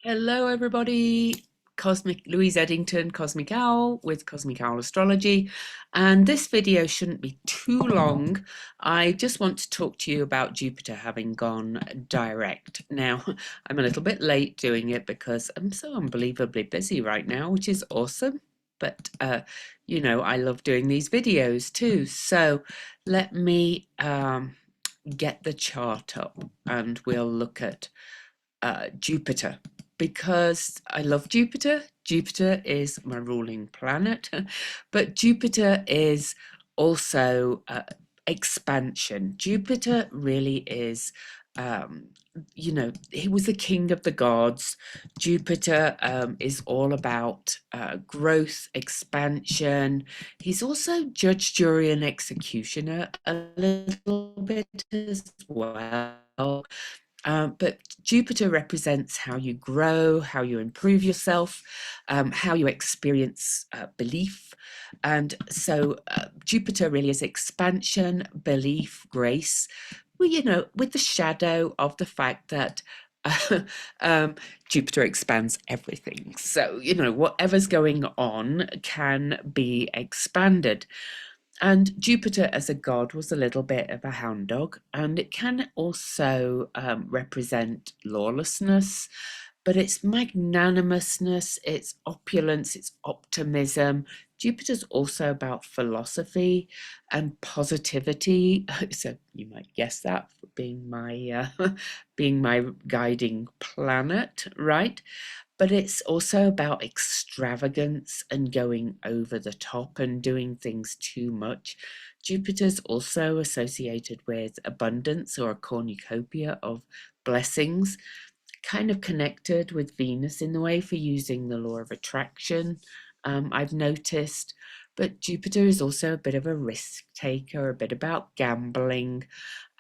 Hello, everybody. Cosmic Louise Eddington, Cosmic Owl with Cosmic Owl Astrology. And this video shouldn't be too long. I just want to talk to you about Jupiter having gone direct. Now, I'm a little bit late doing it because I'm so unbelievably busy right now, which is awesome. But, I love doing these videos too. So let me get the chart up and we'll look at Jupiter because I love Jupiter. Jupiter is my ruling planet, but Jupiter is also expansion. Jupiter really is, um, he was the king of the gods. Jupiter is all about growth, expansion. He's also judge, jury, and executioner a little bit as well. But Jupiter represents how you grow, how you improve yourself, how you experience belief. And so Jupiter really is expansion, belief, grace, well, with the shadow of the fact that um, Jupiter expands everything. So, whatever's going on can be expanded. And Jupiter as a god was a little bit of a hound dog, and it can also represent lawlessness, but it's magnanimousness, it's opulence, it's optimism. Jupiter's also about philosophy and positivity. So you might guess that for being my being my guiding planet, right? But it's also about extravagance and going over the top and doing things too much. Jupiter's also associated with abundance or a cornucopia of blessings, kind of connected with Venus in the way for using the law of attraction, I've noticed. But Jupiter is also a bit of a risk taker, a bit about gambling,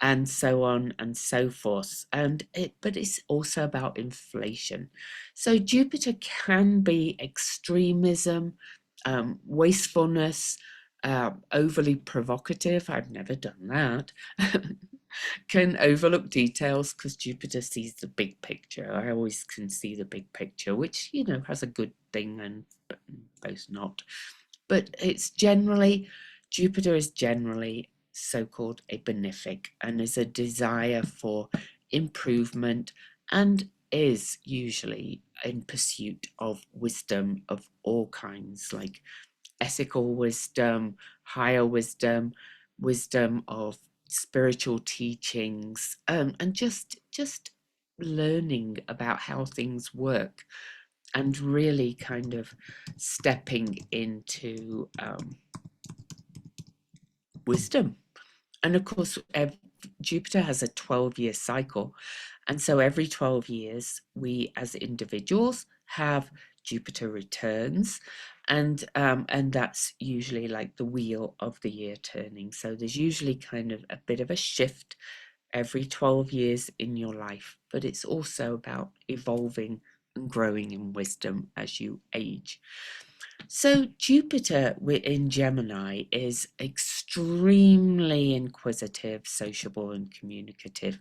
and so on and so forth. But it's also about inflation. So Jupiter can be extremism, wastefulness, overly provocative. I've never done that. Can overlook details because Jupiter sees the big picture. I always can see the big picture, which has a good thing and both not. But it's generally, Jupiter is generally so-called a benefic and is a desire for improvement and is usually in pursuit of wisdom of all kinds, like ethical wisdom, higher wisdom, wisdom of spiritual teachings, and just learning about how things work and really kind of stepping into wisdom. And of course, Jupiter has a 12-year cycle. And so every 12 years, we as individuals have Jupiter returns. And that's usually like the wheel of the year turning. So there's usually kind of a bit of a shift every 12 years in your life, but it's also about evolving and growing in wisdom as you age. So Jupiter in Gemini is extremely inquisitive, sociable, and communicative.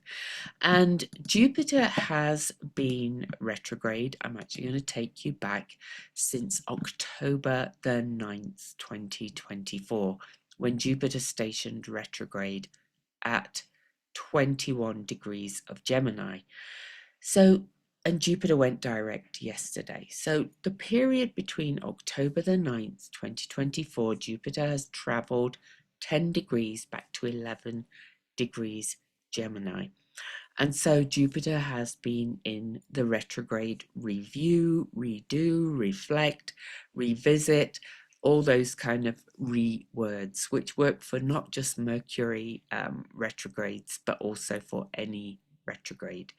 And Jupiter has been retrograde. I'm actually going to take you back since October the 9th, 2024, when Jupiter stationed retrograde at 21 degrees of Gemini. So, and Jupiter went direct yesterday. So the period between October the 9th, 2024, Jupiter has traveled 10 degrees back to 11 degrees Gemini. And so Jupiter has been in the retrograde review, redo, reflect, revisit, all those kind of words, which work for not just Mercury retrogrades, but also for any retrograde.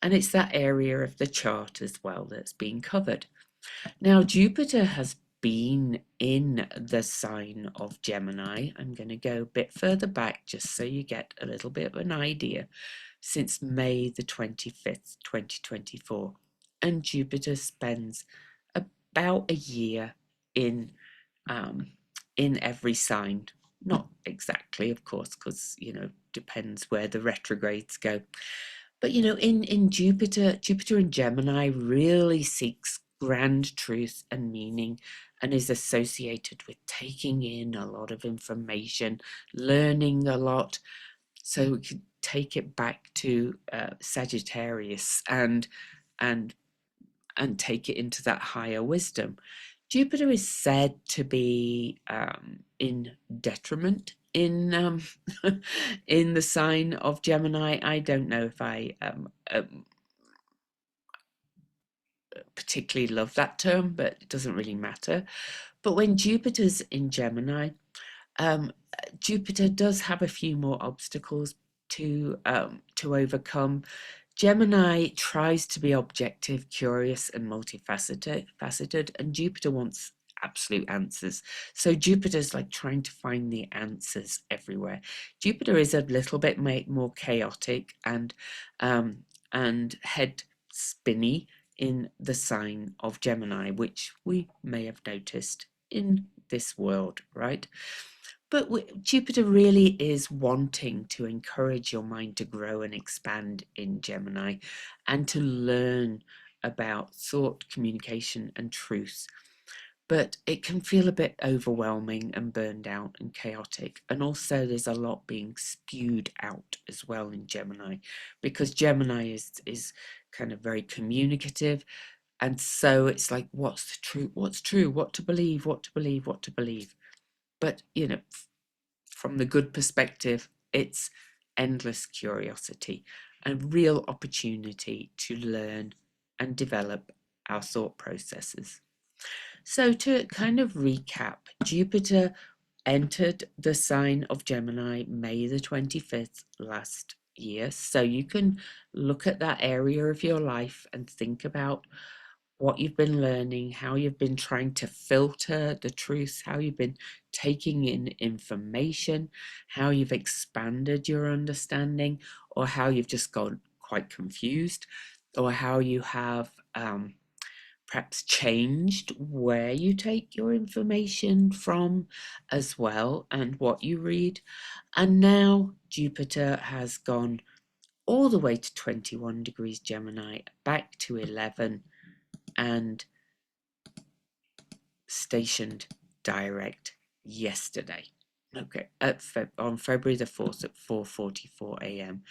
And it's that area of the chart as well that's being covered. Now, Jupiter has been in the sign of Gemini. I'm going to go a bit further back just so you get a little bit of an idea. Since May the 25th, 2024. And Jupiter spends about a year in every sign. Not exactly, of course, because, depends where the retrogrades go. But in Jupiter in Gemini really seeks grand truth and meaning, and is associated with taking in a lot of information, learning a lot. So we could take it back to Sagittarius and and take it into that higher wisdom. Jupiter is said to be in detriment in in the sign of Gemini. I don't know if I particularly love that term, but it doesn't really matter. But when Jupiter's in Gemini, um, Jupiter does have a few more obstacles to overcome. Gemini tries to be objective, curious, and multifaceted, and Jupiter wants absolute answers. So Jupiter's like trying to find the answers everywhere. Jupiter is a little bit more chaotic um, and head spinny in the sign of Gemini, which we may have noticed in this world, right? But Jupiter really is wanting to encourage your mind to grow and expand in Gemini and to learn about thought, communication, and truth. But it can feel a bit overwhelming and burned out and chaotic. And also, there's a lot being spewed out as well in Gemini, because Gemini is kind of very communicative. And so it's like, what's the truth? What's true? What to believe? What to believe? What to believe? But from the good perspective, it's endless curiosity and real opportunity to learn and develop our thought processes. So, to kind of recap, Jupiter entered the sign of Gemini May the 25th last year. So, you can look at that area of your life and think about what you've been learning, how you've been trying to filter the truth, how you've been taking in information, how you've expanded your understanding, or how you've just gone quite confused, or how you have perhaps changed where you take your information from as well and what you read. And now Jupiter has gone all the way to 21 degrees Gemini, back to 11, and stationed direct yesterday. Okay, on February the 4th at 4:44 a.m.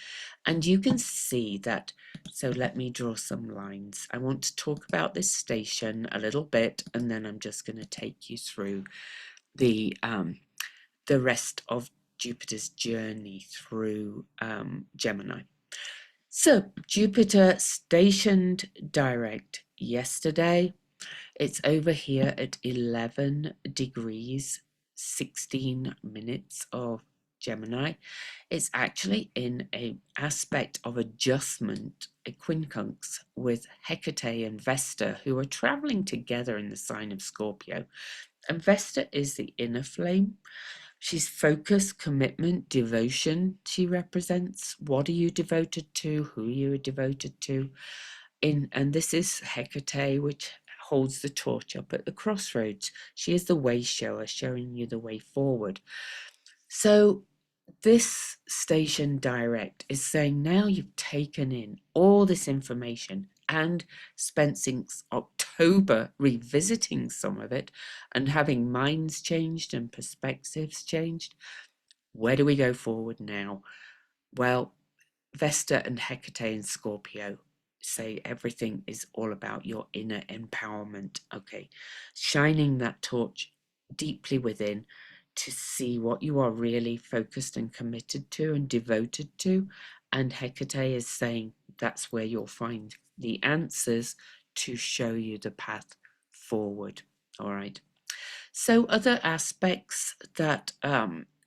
And you can see that. So let me draw some lines. I want to talk about this station a little bit, and then I'm just going to take you through the rest of Jupiter's journey through Gemini. So Jupiter stationed direct yesterday. It's over here at 11 degrees, 16 minutes of Gemini. It's actually in an aspect of adjustment, a quincunx, with Hecate and Vesta, who are traveling together in the sign of Scorpio. And Vesta is the inner flame. She's focus, commitment, devotion. She represents what are you devoted to, who you are devoted to. And this is Hecate, which holds the torch up at the crossroads. She is the way shower, showing you the way forward. So this station direct is saying now you've taken in all this information and spent since October revisiting some of it and having minds changed and perspectives changed. Where do we go forward now? Well, Vesta and Hecate and Scorpio say everything is all about your inner empowerment. Okay, shining that torch deeply within to see what you are really focused and committed to and devoted to. And Hecate is saying that's where you'll find the answers to show you the path forward. All right. So, other aspects that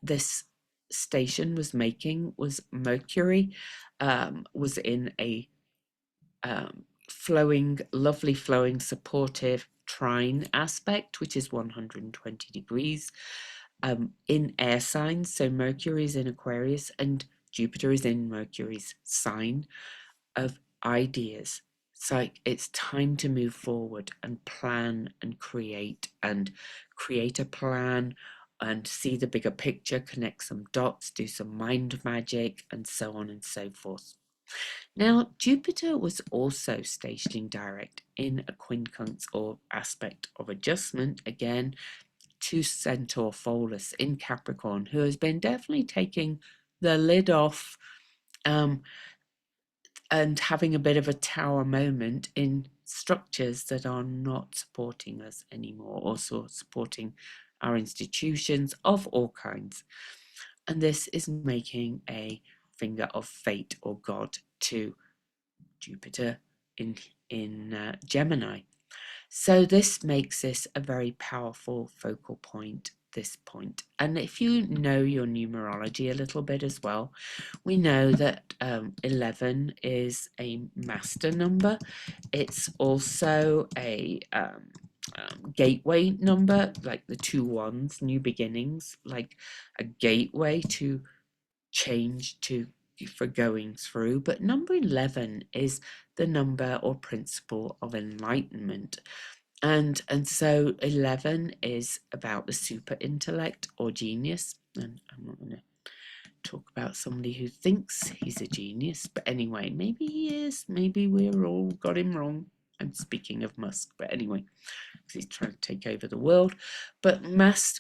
this station was making was Mercury was in a lovely flowing, supportive trine aspect, which is 120 degrees in air signs. So Mercury is in Aquarius and Jupiter is in Mercury's sign of ideas. It's like it's time to move forward and plan and create a plan and see the bigger picture, connect some dots, do some mind magic, and so on and so forth. Now, Jupiter was also stationing direct in a quincunx or aspect of adjustment, again, to Centaur Pholus in Capricorn, who has been definitely taking the lid off and having a bit of a tower moment in structures that are not supporting us anymore, also supporting our institutions of all kinds. And this is making a finger of fate or God to Jupiter in Gemini. So this makes this a very powerful focal point, this point. And if you know your numerology a little bit as well, we know that 11 is a master number. It's also a gateway number, like the two ones, new beginnings, like a gateway to change to for going through. But number 11 is the number or principle of enlightenment. And so 11 is about the super intellect or genius. And I'm not going to talk about somebody who thinks he's a genius, but anyway, maybe he is, maybe we're all got him wrong. I'm speaking of Musk, but anyway, because he's trying to take over the world. But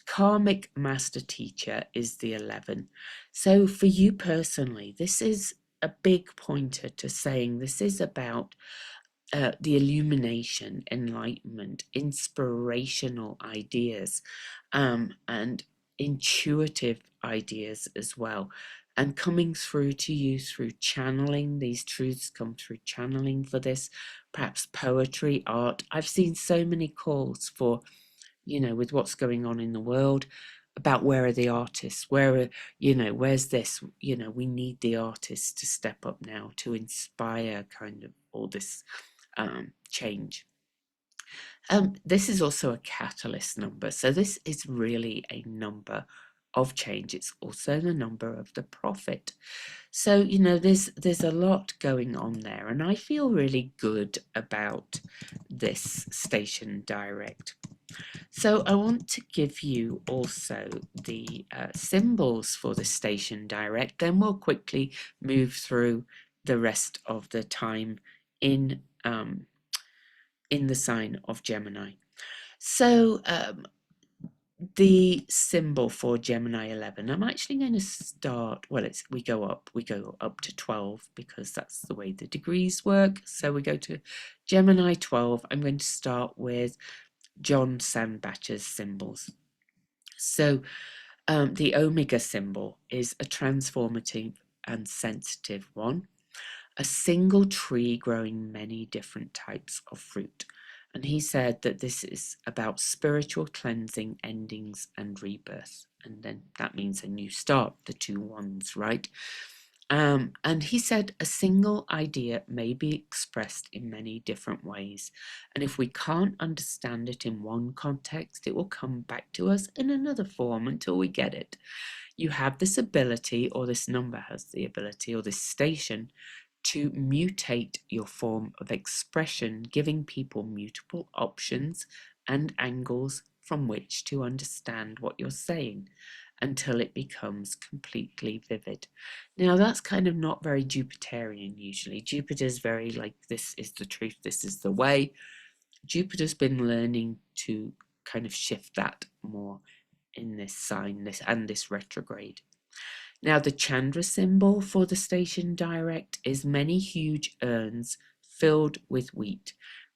karmic master teacher is the 11. So for you personally, this is a big pointer to saying this is about the illumination, enlightenment, inspirational ideas, and intuitive ideas as well. And coming through to you through channeling, these truths come through channeling for this, perhaps poetry, art. I've seen so many calls for, with what's going on in the world, about where are the artists, where's this, we need the artists to step up now to inspire kind of all this change. This is also a catalyst number, so this is really a number of change. It's also the number of the prophet. So there's a lot going on there, and I feel really good about this station direct. So I want to give you also the symbols for the station direct, then we'll quickly move through the rest of the time in the sign of Gemini. So the symbol for Gemini 11, I'm actually going to start, well, we go up to 12 because that's the way the degrees work. So we go to Gemini 12. I'm going to start with John Sandbacher's symbols. So the Omega symbol is a transformative and sensitive one. A single tree growing many different types of fruit. And he said that this is about spiritual cleansing, endings, and rebirth. And then that means a new start, the two ones, right? And he said a single idea may be expressed in many different ways. And if we can't understand it in one context, it will come back to us in another form until we get it. You have this ability, or this number has the ability, or this station, to mutate your form of expression, giving people mutable options and angles from which to understand what you're saying until it becomes completely vivid. Now, that's kind of not very Jupiterian usually. Jupiter's very like, this is the truth, this is the way. Jupiter's been learning to kind of shift that more in this sign, this retrograde. Now, the Chandra symbol for the station direct is many huge urns filled with wheat.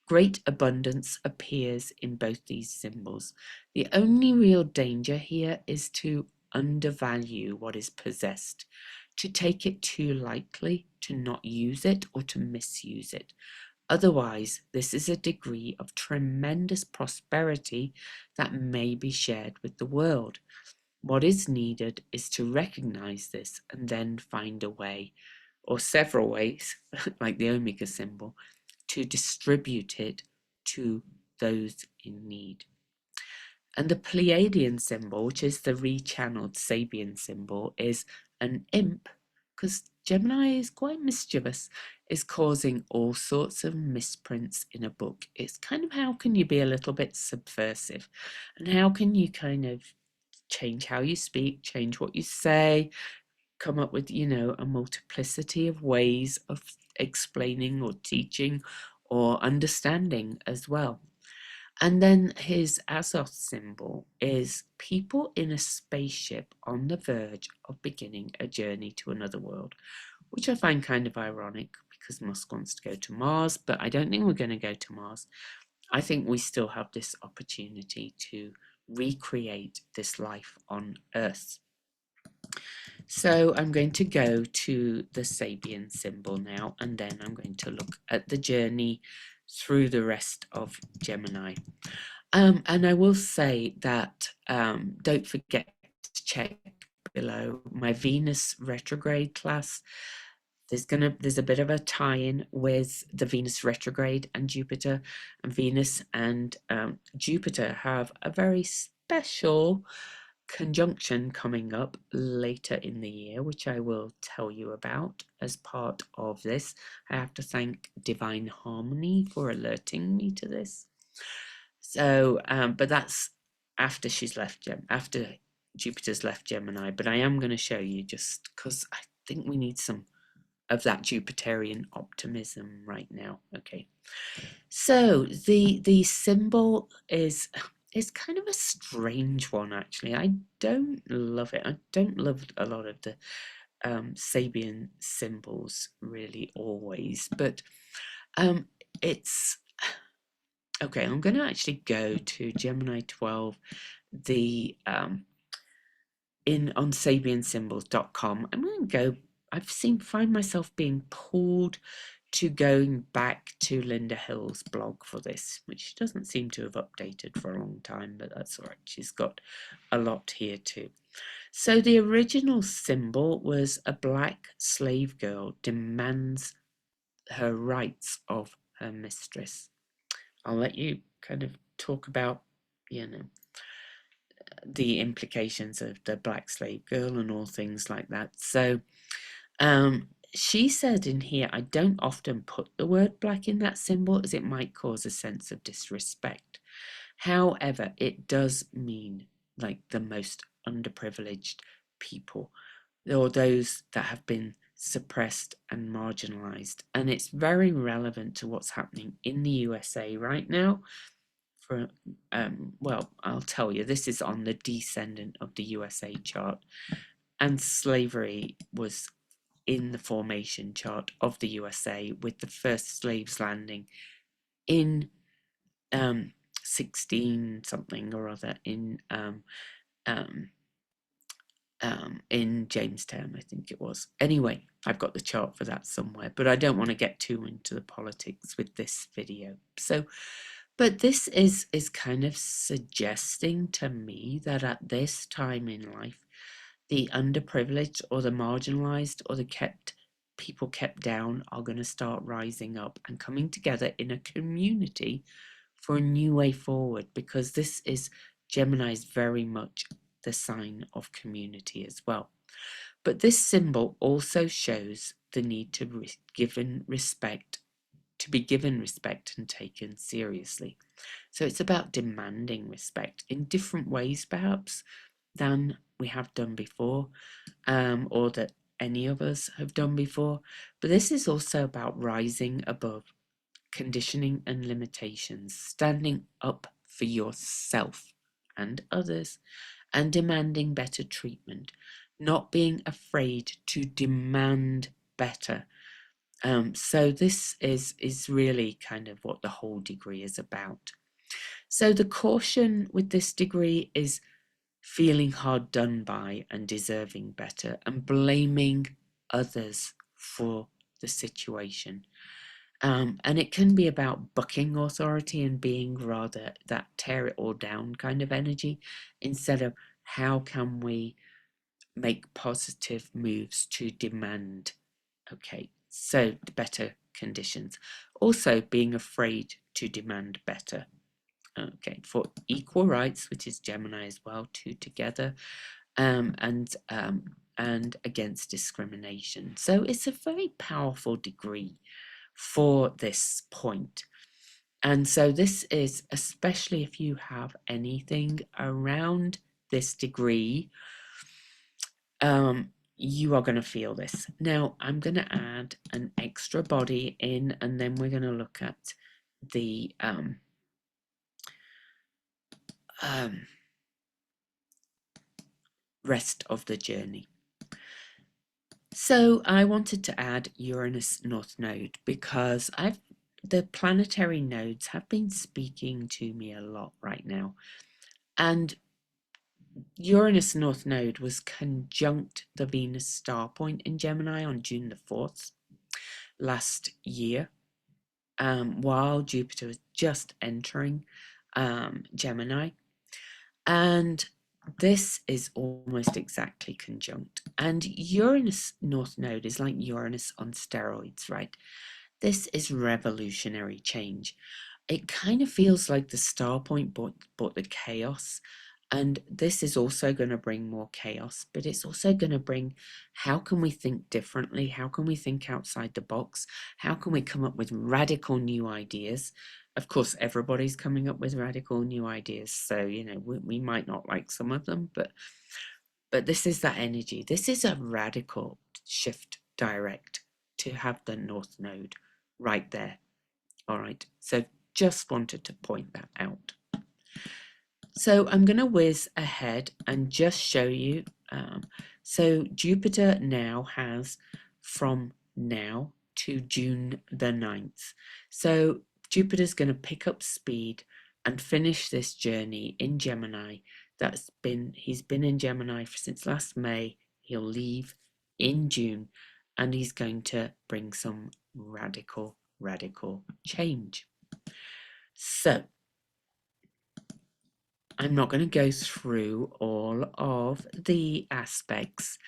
Great abundance appears in both these symbols. The only real danger here is to undervalue what is possessed, to take it too lightly, to not use it, or to misuse it. Otherwise, this is a degree of tremendous prosperity that may be shared with the world. What is needed is to recognize this and then find a way, or several ways, like the Omega symbol, to distribute it to those in need. And the Pleiadian symbol, which is the rechanneled Sabian symbol, is an imp, because Gemini is quite mischievous, is causing all sorts of misprints in a book. It's kind of, how can you be a little bit subversive? And how can you kind of change how you speak, change what you say, come up with, a multiplicity of ways of explaining or teaching or understanding as well. And then his Azoth symbol is people in a spaceship on the verge of beginning a journey to another world, which I find kind of ironic because Musk wants to go to Mars, but I don't think we're going to go to Mars. I think we still have this opportunity to recreate this life on Earth. So I'm going to go to the Sabian symbol now, and then I'm going to look at the journey through the rest of Gemini. And I will say that don't forget to check below my Venus retrograde class. There's a bit of a tie-in with the Venus retrograde and Jupiter, and Venus and Jupiter have a very special conjunction coming up later in the year, which I will tell you about as part of this. I have to thank Divine Harmony for alerting me to this. So, but that's after after Jupiter's left Gemini. But I am going to show you just because I think we need some of that Jupiterian optimism right now. Okay, so the symbol is kind of a strange one, actually. I don't love it. I don't love a lot of the Sabian symbols really always, but it's okay. I'm going to actually go to Gemini 12, the on sabiansymbols.com. I'm going to go. Find myself being pulled to going back to Linda Hill's blog for this, which doesn't seem to have updated for a long time, but that's all right. She's got a lot here too. So the original symbol was a black slave girl demands her rights of her mistress. I'll let you kind of talk about, the implications of the black slave girl and all things like that. So she said in here, I don't often put the word black in that symbol as it might cause a sense of disrespect. However, it does mean like the most underprivileged people, or those that have been suppressed and marginalized. And it's very relevant to what's happening in the USA right now. Well, I'll tell you, this is on the descendant of the USA chart, and slavery was in the formation chart of the USA, with the first slaves landing in 16 something or other in Jamestown, I think it was. Anyway, I've got the chart for that somewhere, but I don't want to get too into the politics with this video. So, but this is kind of suggesting to me that at this time in life, the underprivileged or the marginalized or the people kept down are going to start rising up and coming together in a community for a new way forward, because this is Gemini's very much the sign of community as well. But this symbol also shows the need to be given respect and taken seriously. So it's about demanding respect in different ways, perhaps, than we have done before, or that any of us have done before. But this is also about rising above conditioning and limitations, standing up for yourself and others, and demanding better treatment, not being afraid to demand better. So this is really kind of what the whole degree is about. So the caution with this degree is feeling hard done by and deserving better, and blaming others for the situation. And it can be about bucking authority and being rather that tear it all down kind of energy, instead of how can we make positive moves to demand, okay, so better conditions. Also being afraid to demand better. Okay, for equal rights, which is Gemini as well, two together, and against discrimination. So it's a very powerful degree for this point. And so this is, especially if you have anything around this degree, you are going to feel this. Now, I'm going to add an extra body in, and then we're going to look at the rest of the journey. So I wanted to add Uranus North Node because the planetary nodes have been speaking to me a lot right now. And Uranus North Node was conjunct the Venus star point in Gemini on June the 4th last year, while Jupiter was just entering Gemini. And this is almost exactly conjunct. And Uranus North Node is like Uranus on steroids, right? This is revolutionary change. It kind of feels like the star point brought the chaos. And this is also going to bring more chaos, but it's also going to bring, how can we think differently? How can we think outside the box? How can we come up with radical new ideas? Of course, everybody's coming up with radical new ideas. So, we might not like some of them, but this is that energy. This is a radical shift direct to have the North Node right there. All right. So just wanted to point that out. So I'm going to whiz ahead and just show you. So Jupiter now has from now to June the 9th. So Jupiter's going to pick up speed and finish this journey in Gemini. He's been in Gemini since last May. He'll leave in June, and he's going to bring some radical change. So I'm not going to go through all of the aspects,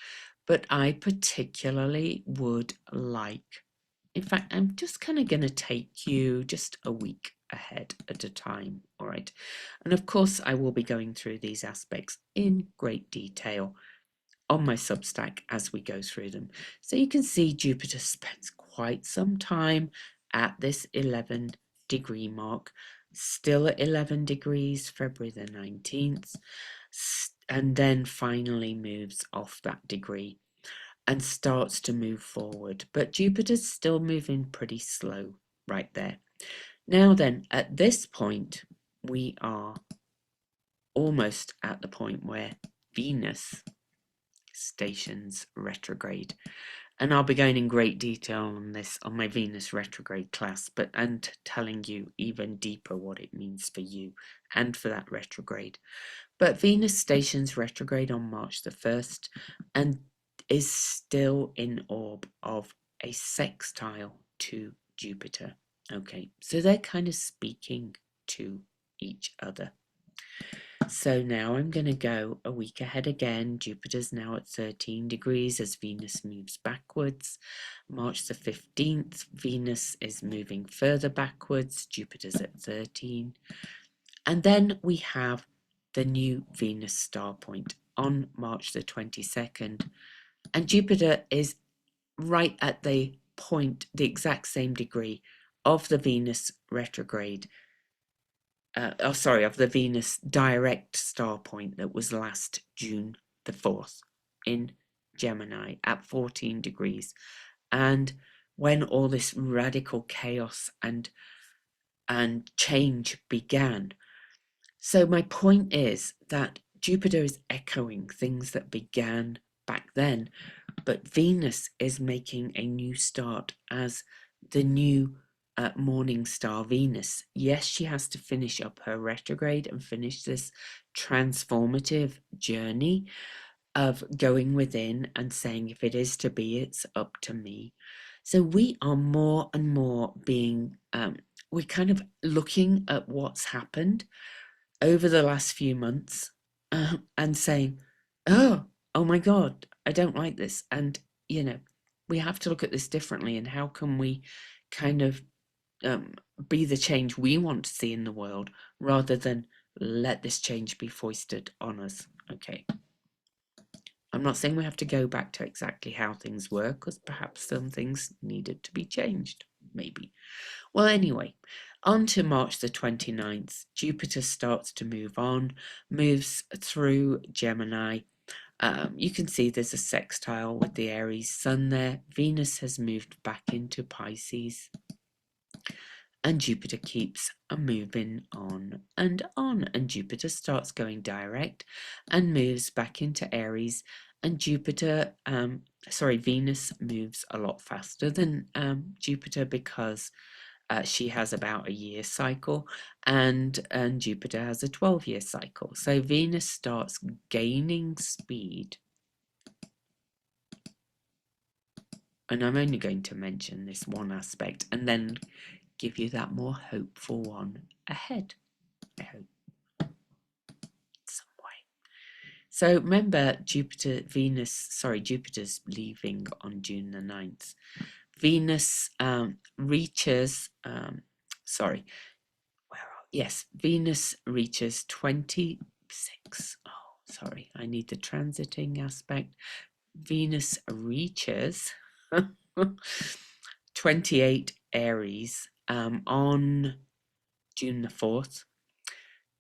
but I particularly would like, in fact, I'm just kind of going to take you just a week ahead at a time, all right? And of course, I will be going through these aspects in great detail on my Substack as we go through them. So you can see Jupiter spends quite some time at this 11-degree mark, still at 11 degrees, February the 19th, and then finally moves off that degree and starts to move forward. But Jupiter's still moving pretty slow right there. Now then, at this point, we are almost at the point where Venus stations retrograde, and I'll be going in great detail on this on my Venus retrograde class, and telling you even deeper what it means for you and for that retrograde. But Venus stations retrograde on March the 1st and is still in orb of a sextile to Jupiter. Okay, so they're kind of speaking to each other. So now I'm going to go a week ahead again. Jupiter's now at 13 degrees as Venus moves backwards. March the 15th, Venus is moving further backwards. Jupiter's at 13. And then we have the new Venus star point on March the 22nd. And Jupiter is right at the point, the exact same degree of the Venus retrograde. Of the Venus direct star point that was last June the 4th in Gemini at 14 degrees. And when all this radical chaos and change began. So my point is that Jupiter is echoing things that began back then, but Venus is making a new start as the new morning star Venus. Yes, she has to finish up her retrograde and finish this transformative journey of going within and saying, if it is to be, it's up to me. So we are more and more being, we're kind of looking at what's happened over the last few months and saying, oh my God, I don't like this. And, we have to look at this differently, and how can we kind of be the change we want to see in the world rather than let this change be foisted on us. Okay. I'm not saying we have to go back to exactly how things were, because perhaps some things needed to be changed, maybe. Well, anyway, on to March the 29th, Jupiter starts to move on, moves through Gemini, You can see there's a sextile with the Aries sun there. Venus has moved back into Pisces, and Jupiter keeps moving on, and Jupiter starts going direct and moves back into Aries, and Venus moves a lot faster than Jupiter, because she has about a year cycle, and Jupiter has a 12-year cycle. So Venus starts gaining speed, and I'm only going to mention this one aspect and then give you that more hopeful one ahead, I hope, some way. So remember, Jupiter's leaving on June the 9th. Venus reaches, Venus reaches 26. Oh, sorry, I need the transiting aspect. Venus reaches 28 Aries on June the 4th,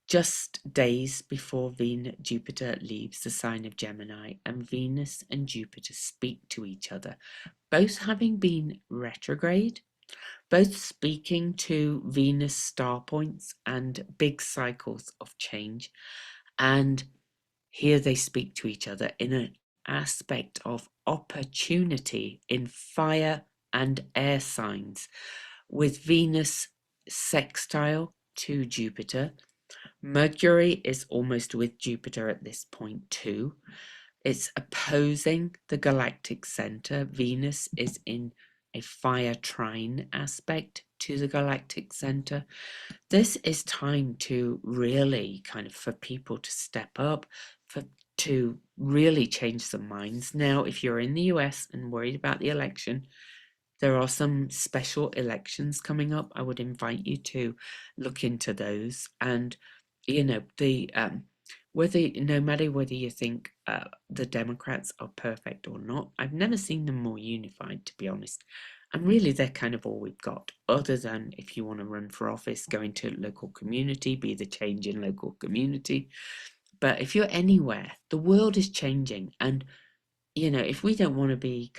just days before Jupiter leaves the sign of Gemini, and Venus and Jupiter speak to each other, both having been retrograde, both speaking to Venus star points and big cycles of change. And here they speak to each other in an aspect of opportunity in fire and air signs, with Venus sextile to Jupiter. Mercury is almost with Jupiter at this point too. It's opposing the galactic center. Venus is in a fire trine aspect to the galactic center. This is time to really for people to step up, to really change some minds. Now, if you're in the US and worried about the election, there are some special elections coming up. I would invite you to look into those. And no matter whether you think the Democrats are perfect or not, I've never seen them more unified, to be honest. And really, they're kind of all we've got, other than if you want to run for office, go into local community, be the change in local community. But if you're anywhere, the world is changing. And, if we don't want to be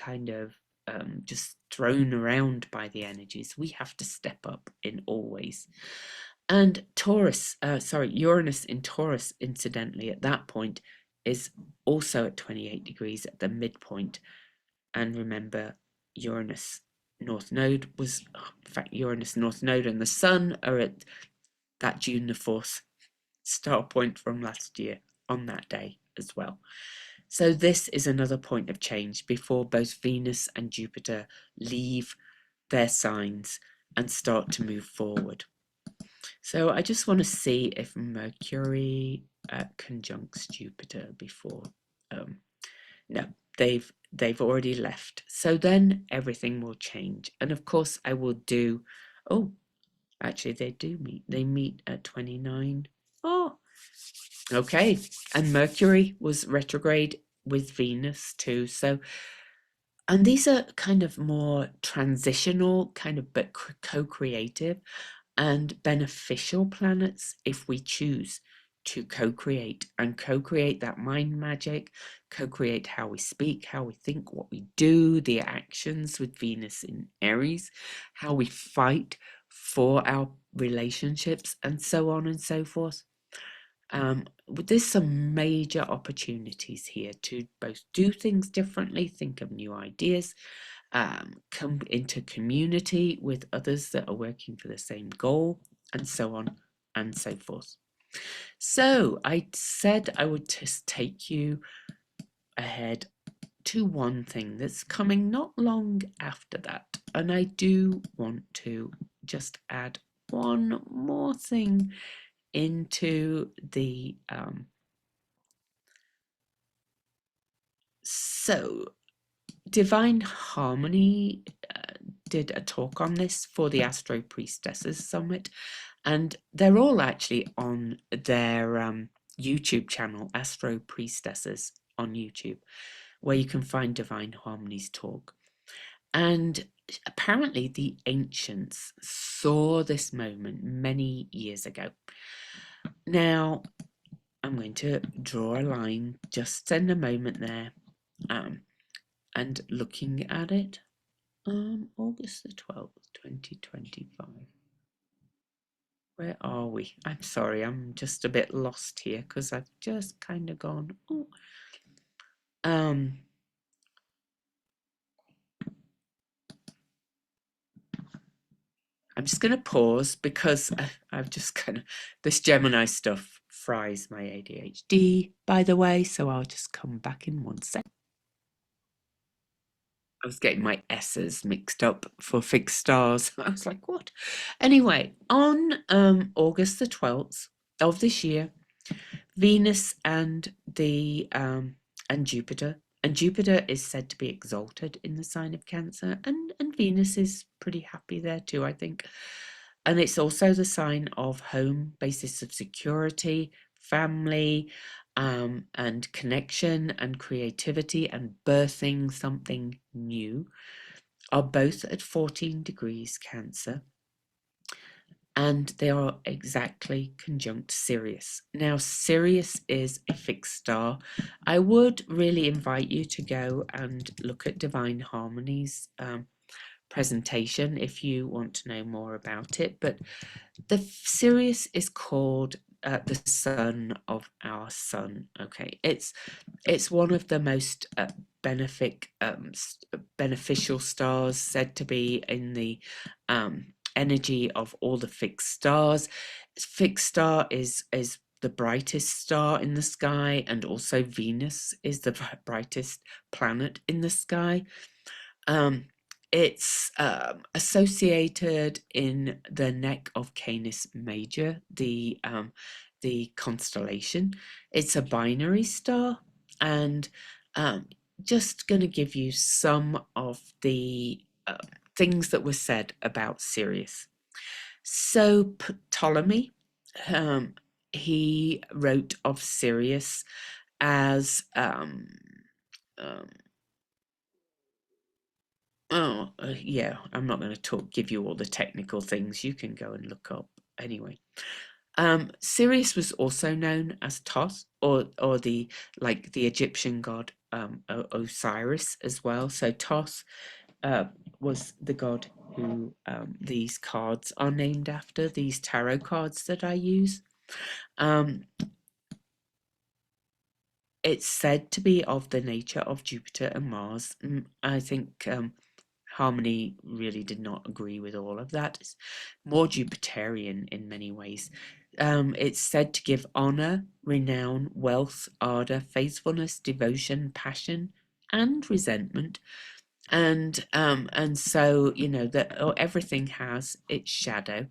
just thrown around by the energies, we have to step up in all ways. And Uranus in Taurus, incidentally, at that point, is also at 28 degrees at the midpoint. And remember, Uranus North Node Uranus North Node and the Sun are at that June the 4th star point from last year on that day as well. So this is another point of change before both Venus and Jupiter leave their signs and start to move forward. So I just want to see if Mercury conjuncts Jupiter before. No, they've already left. So then everything will change. And of course I will do, actually they do meet. They meet at 29. Oh, okay. And Mercury was retrograde with Venus too. So, and these are kind of more transitional, but co-creative and beneficial planets if we choose to co-create that mind magic, co-create how we speak, how we think, what we do, the actions with Venus in Aries, how we fight for our relationships, and so on and so forth. There's some major opportunities here to both do things differently, think of new ideas, come into community with others that are working for the same goal, and so on and so forth. So I said I would just take you ahead to one thing that's coming not long after that, and I do want to just add one more thing into the so Divine Harmony did a talk on this for the Astro Priestesses Summit, and they're all actually on their YouTube channel, Astro Priestesses on YouTube, where you can find Divine Harmony's talk. And apparently the ancients saw this moment many years ago. Now, I'm going to draw a line, just spend a moment there, and looking at it. August the 12th, 2025. Where are we? I'm sorry, I'm just a bit lost here because I've just kind of gone. Oh. I'm just going to pause because I've just kind of, this Gemini stuff fries my ADHD, by the way, so I'll just come back in 1 sec. I was getting my S's mixed up for fixed stars. I was like, what? Anyway, on August the 12th of this year, Venus and Jupiter, and Jupiter is said to be exalted in the sign of Cancer, and Venus is pretty happy there too, I think. And it's also the sign of home, basis of security, family, and connection and creativity and birthing something new, are both at 14 degrees Cancer, and they are exactly conjunct Sirius. Now, Sirius is a fixed star. I would really invite you to go and look at Divine Harmony's presentation if you want to know more about it. But the Sirius is called the sun of our sun. Okay, it's one of the most beneficial stars, said to be in the energy of all the fixed stars. Fixed star is the brightest star in the sky, and also Venus is the brightest planet in the sky. It's associated in the neck of Canis Major, the constellation. It's a binary star, and just going to give you some of the things that were said about Sirius. So Ptolemy, he wrote of Sirius as yeah, I'm not going to give you all the technical things. You can go and look up anyway. Sirius was also known as Thoth, or the Egyptian god Osiris as well. So Thoth was the god who these cards are named after, these tarot cards that I use. It's said to be of the nature of Jupiter and Mars. I think Harmony really did not agree with all of that. It's more Jupiterian in many ways. It's said to give honor, renown, wealth, ardor, faithfulness, devotion, passion, and resentment. And so, you know, that everything has its shadow.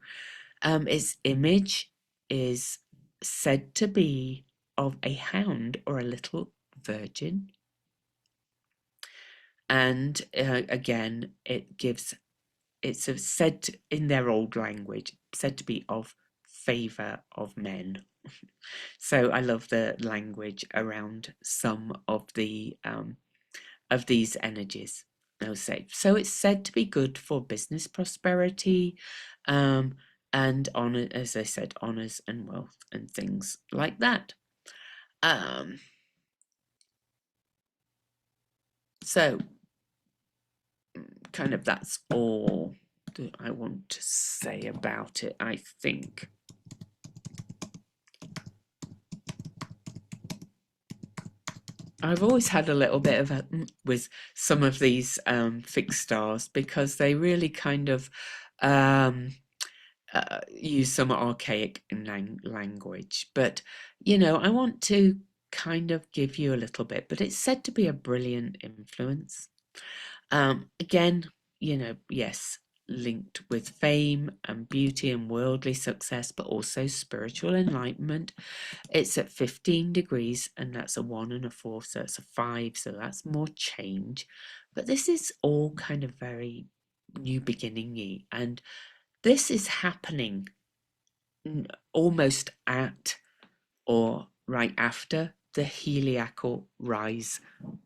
Its image is said to be of a hound or a little virgin. And again, it's said in their old language, said to be of favor of men. So I love the language around some of the of these energies. I'll say. So it's said to be good for business prosperity, and honor, as I said, honors and wealth and things like that. So kind of that's all that I want to say about it, I think. I've always had a little bit of with some of these fixed stars, because they really kind of use some archaic language. But, you know, I want to kind of give you a little bit, but it's said to be a brilliant influence. Again, you know, yes, linked with fame and beauty and worldly success, but also spiritual enlightenment. It's at 15 degrees, and that's a 1 and a 4, so it's a 5, so that's more change. But this is all kind of very new beginning-y, and this is happening almost at or right after the heliacal rise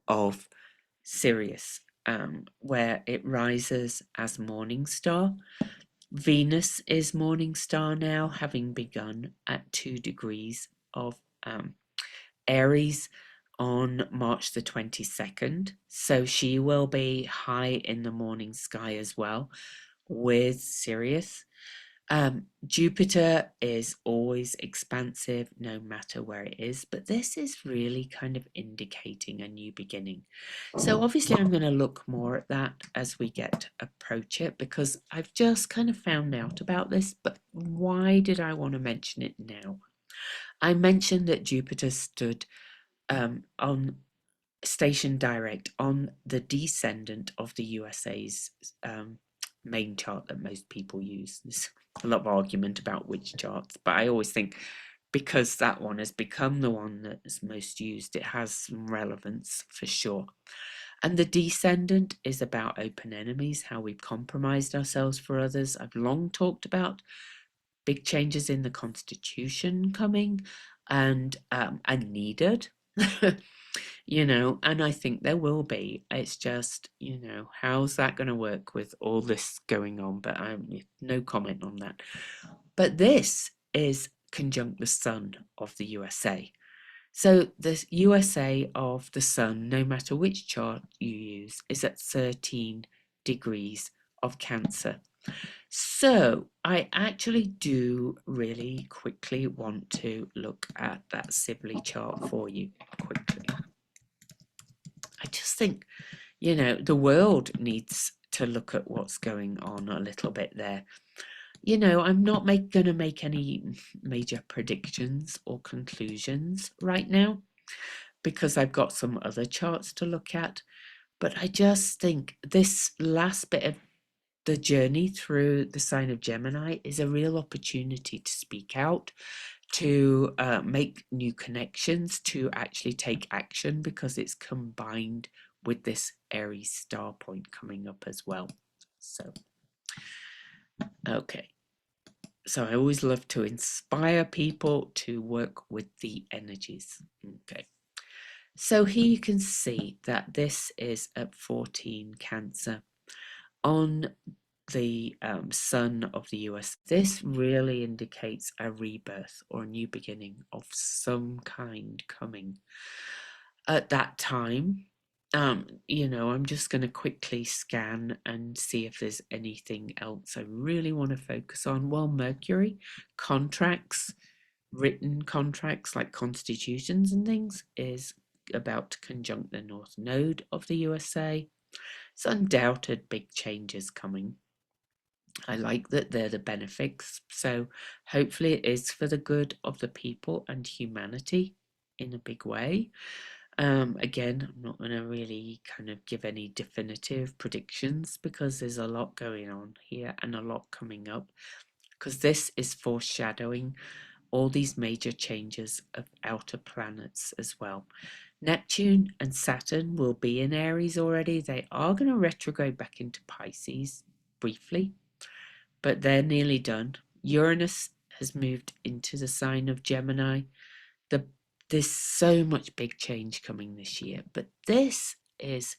of Sirius, where it rises as morning star. Venus is morning star now, having begun at 2 degrees of Aries on March the 22nd. So she will be high in the morning sky as well with Sirius. Jupiter is always expansive no matter where it is, but this is really kind of indicating a new beginning. So obviously I'm going to look more at that as we approach it, because I've just kind of found out about this, but why did I want to mention it now? I mentioned that Jupiter stood on station direct on the descendant of the USA's main chart that most people use. There's a lot of argument about which charts, but I always think because that one has become the one that's most used, it has some relevance for sure. And the descendant is about open enemies, how we've compromised ourselves for others. I've long talked about big changes in the constitution coming and needed. And I think there will be. It's just, how's that going to work with all this going on? But I have no comment on that. But this is conjunct the sun of the USA. So the USA of the sun, no matter which chart you use, is at 13 degrees of Cancer. So I actually do really quickly want to look at that Sibley chart for you quickly. I just think, the world needs to look at what's going on a little bit there. I'm not going to make any major predictions or conclusions right now because I've got some other charts to look at. But I just think this last bit of the journey through the sign of Gemini is a real opportunity to speak out, to make new connections, to actually take action, because it's combined with this Aries star point coming up as well. So, okay. So I always love to inspire people to work with the energies. Okay. So here you can see that this is at 14 Cancer on the sun of the US. This really indicates a rebirth or a new beginning of some kind coming at that time. I'm just going to quickly scan and see if there's anything else I really want to focus on. Well, Mercury, contracts, written contracts like constitutions and things, is about to conjunct the North Node of the USA. It's undoubted big changes coming. I like that they're the benefics, so hopefully it is for the good of the people and humanity in a big way. Again, I'm not going to really kind of give any definitive predictions because there's a lot going on here and a lot coming up, because this is foreshadowing all these major changes of outer planets as well. Neptune and Saturn will be in Aries already. They are going to retrograde back into Pisces briefly, but they're nearly done. Uranus has moved into the sign of Gemini. There's so much big change coming this year, but this is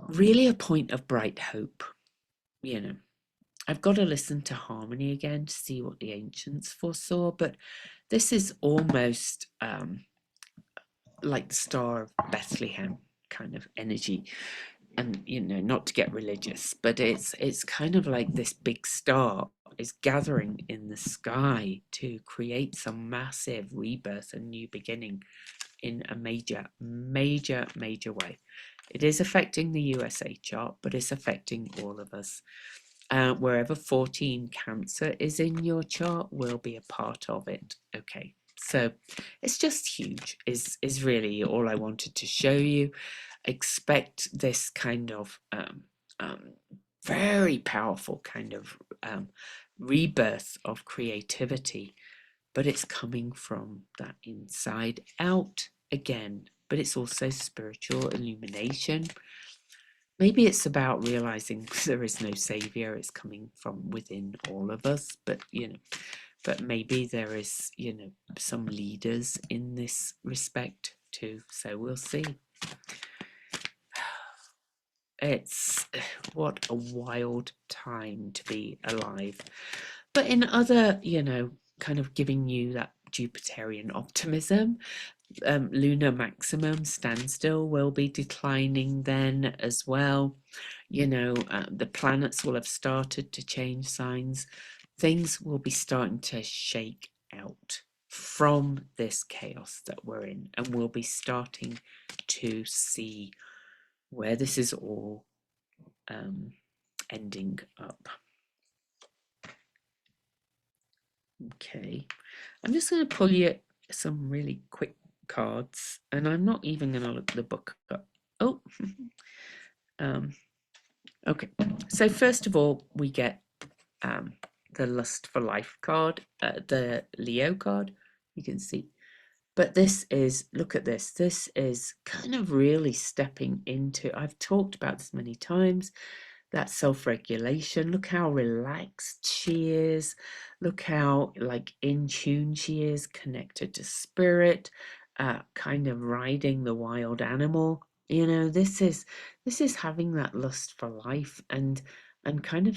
really a point of bright hope. I've got to listen to Harmony again to see what the ancients foresaw, but this is almost like the Star of Bethlehem kind of energy. And not to get religious, but it's kind of like this big star is gathering in the sky to create some massive rebirth and new beginning in a major way. It is affecting the USA chart, but it's affecting all of us. Wherever 14 Cancer is in your chart will be a part of it. Okay, so it's just huge is really all I wanted to show you. Expect this kind of very powerful kind of rebirth of creativity, but it's coming from that inside out again, but it's also spiritual illumination. Maybe it's about realizing there is no savior, it's coming from within all of us, but maybe there is some leaders in this respect too, so we'll see. It's what a wild time to be alive. But in other, kind of giving you that Jupiterian optimism. Lunar maximum standstill will be declining then as well. You know, the planets will have started to change signs. Things will be starting to shake out from this chaos that we're in, and we'll be starting to see where this is all ending up. Okay, I'm just going to pull you some really quick cards, and I'm not even going to look the book up. Oh, okay. So first of all, we get the Lust for Life card, the Leo card. You can see, but this is, look at this. This is kind of really stepping into. I've talked about this many times. That self-regulation. Look how relaxed she is. Look how like in tune she is, connected to spirit, kind of riding the wild animal. You know, this is having that lust for life and kind of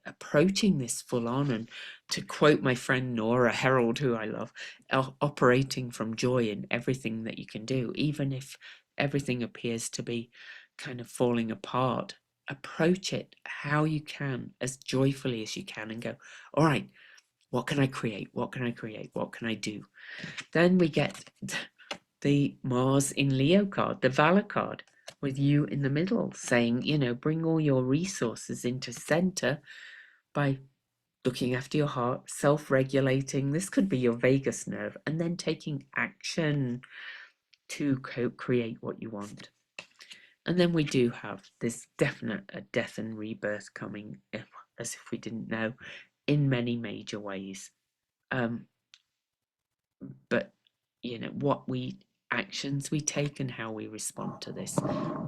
approaching this full on, and to quote my friend Nora Herald, who I love, operating from joy in everything that you can do, even if everything appears to be kind of falling apart. Approach it how you can, as joyfully as you can, and go, all right, what can I create? What can I create? What can I do? Then we get the Mars in Leo card, the Valor card, with you in the middle, saying, you know, bring all your resources into center by looking after your heart, self-regulating. This could be your vagus nerve, and then taking action to create what you want. And then we do have this definite death and rebirth coming, as if we didn't know, in many major ways. But you know, what actions we take and how we respond to this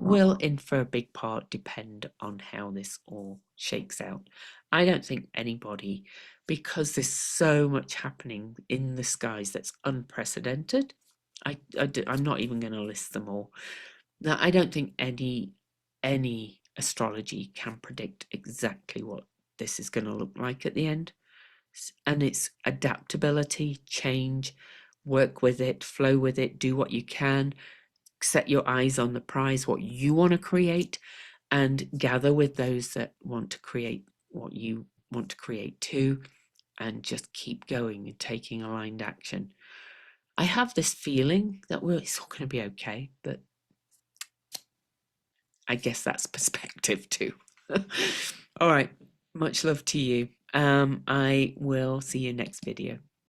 will, in for a big part, depend on how this all shakes out. I don't think anybody, because there's so much happening in the skies that's unprecedented. I'm not even going to list them all. Now, I don't think any astrology can predict exactly what this is going to look like at the end. And it's adaptability, change, work with it, flow with it, do what you can, set your eyes on the prize, what you want to create, and gather with those that want to create what you want to create too, and just keep going and taking aligned action. I have this feeling that it's all going to be okay, but I guess that's perspective too. All right. Much love to you. I will see you next video.